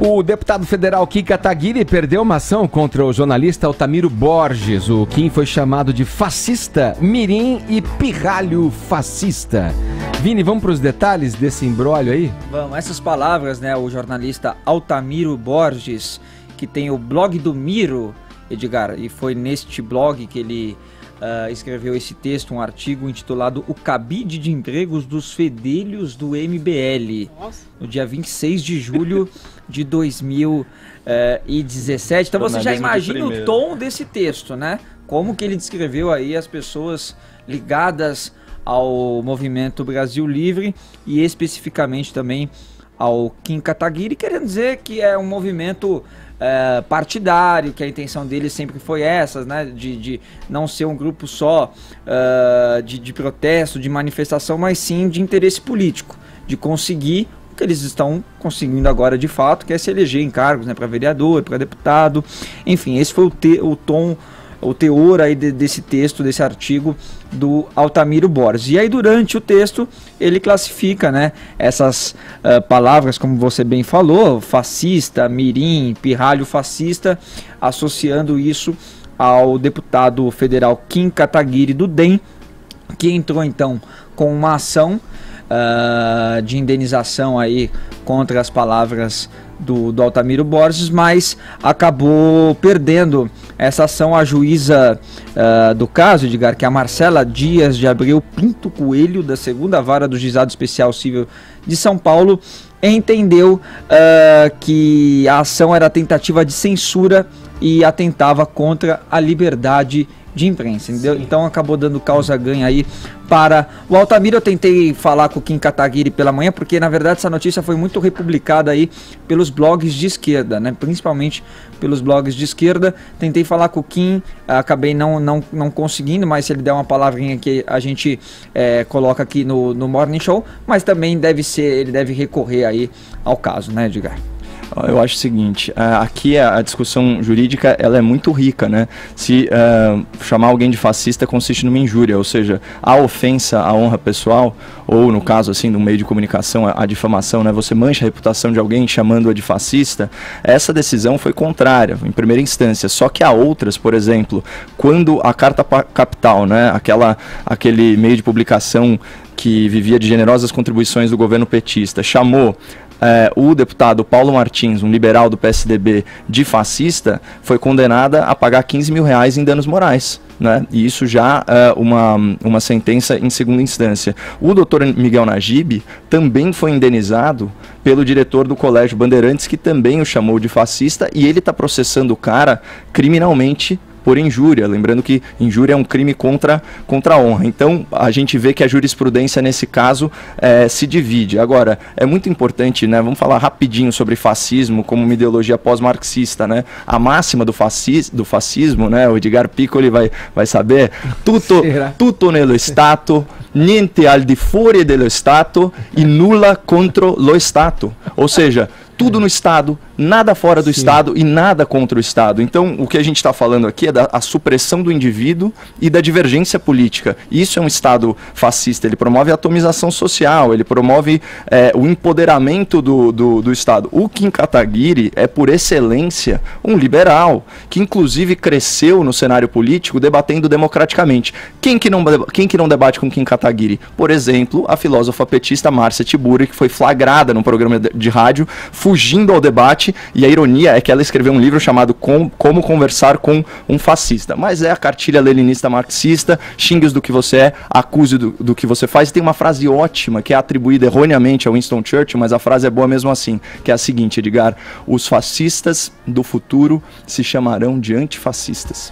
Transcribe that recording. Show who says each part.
Speaker 1: O deputado federal Kim Kataguiri perdeu uma ação contra o jornalista Altamiro Borges. O Kim foi chamado de fascista, mirim e pirralho fascista. Vini, vamos para os detalhes desse imbróglio aí?
Speaker 2: Vamos, essas palavras, né, o jornalista Altamiro Borges, que tem o blog do Miro, Edgar, e foi neste blog que ele escreveu esse texto, um artigo intitulado O Cabide de Empregos dos Fedelhos do MBL, no dia 26 de julho de 2017. Então você já imagina o tom desse texto, né? Como que ele descreveu aí as pessoas ligadas ao Movimento Brasil Livre e especificamente também ao Kim Kataguiri, querendo dizer que é um movimento partidário, que a intenção dele sempre foi essa, né, de não ser um grupo só de protesto, de manifestação, mas sim de interesse político, de conseguir o que eles estão conseguindo agora de fato, que é se eleger em cargos, né, para vereador, para deputado, enfim, esse foi o teor aí desse texto, desse artigo do Altamiro Borges. E aí durante o texto ele classifica, né, essas palavras, como você bem falou, fascista, mirim, pirralho fascista, associando isso ao deputado federal Kim Kataguiri do DEM, que entrou então com uma ação de indenização aí contra as palavras do Altamiro Borges, mas acabou perdendo essa ação. A juíza do caso, Edgar, que é a Marcela Dias de Abreu Pinto Coelho, da 2ª Vara do Juizado Especial Civil de São Paulo, entendeu que a ação era tentativa de censura e atentava contra a liberdade de imprensa, entendeu? Então acabou dando causa-ganha aí para o Altamiro. Eu tentei falar com o Kim Kataguiri pela manhã, porque na verdade essa notícia foi muito republicada aí pelos blogs de esquerda, né? Principalmente pelos blogs de esquerda. Tentei falar com o Kim, acabei não conseguindo, mas se ele der uma palavrinha que a gente coloca aqui no Morning Show, mas também ele deve recorrer aí ao caso, né, Edgar?
Speaker 3: Eu acho o seguinte, aqui a discussão jurídica ela é muito rica, né? Se chamar alguém de fascista consiste numa injúria, ou seja, a ofensa à honra pessoal, ou no caso assim, no meio de comunicação, a difamação, né? Você mancha a reputação de alguém chamando-a de fascista, essa decisão foi contrária, em primeira instância, só que há outras, por exemplo, quando a Carta Capital, né? Aquele meio de publicação que vivia de generosas contribuições do governo petista, chamou o deputado Paulo Martins, um liberal do PSDB, de fascista, foi condenada a pagar R$15 mil em danos morais, né? E isso já é uma sentença em segunda instância. O doutor Miguel Najib também foi indenizado pelo diretor do Colégio Bandeirantes, que também o chamou de fascista, e ele está processando o cara criminalmente por injúria, lembrando que injúria é um crime contra a honra. Então a gente vê que a jurisprudência nesse caso se divide. Agora, é muito importante, né, vamos falar rapidinho sobre fascismo como uma ideologia pós-marxista, né? A máxima do fascismo, né, o Edgar Piccoli vai saber, tutto nello Stato, niente al di fuori dello Stato e nulla contro lo Stato. Ou seja, tudo no Estado, nada fora do Estado e nada contra o Estado. Então, o que a gente está falando aqui é da supressão do indivíduo e da divergência política. Isso é um Estado fascista, ele promove a atomização social, ele promove o empoderamento do Estado. O Kim Kataguiri é, por excelência, um liberal, que inclusive cresceu no cenário político debatendo democraticamente. Quem que não debate com Kim Kataguiri? Por exemplo, a filósofa petista Márcia Tiburi, que foi flagrada no programa de rádio, fugindo ao debate, e a ironia é que ela escreveu um livro chamado Como Conversar com um Fascista. Mas é a cartilha leninista marxista, xingue-os do que você é, acuse do que você faz. E tem uma frase ótima que é atribuída erroneamente a Winston Churchill, mas a frase é boa mesmo assim, que é a seguinte, Edgar: os fascistas do futuro se chamarão de antifascistas.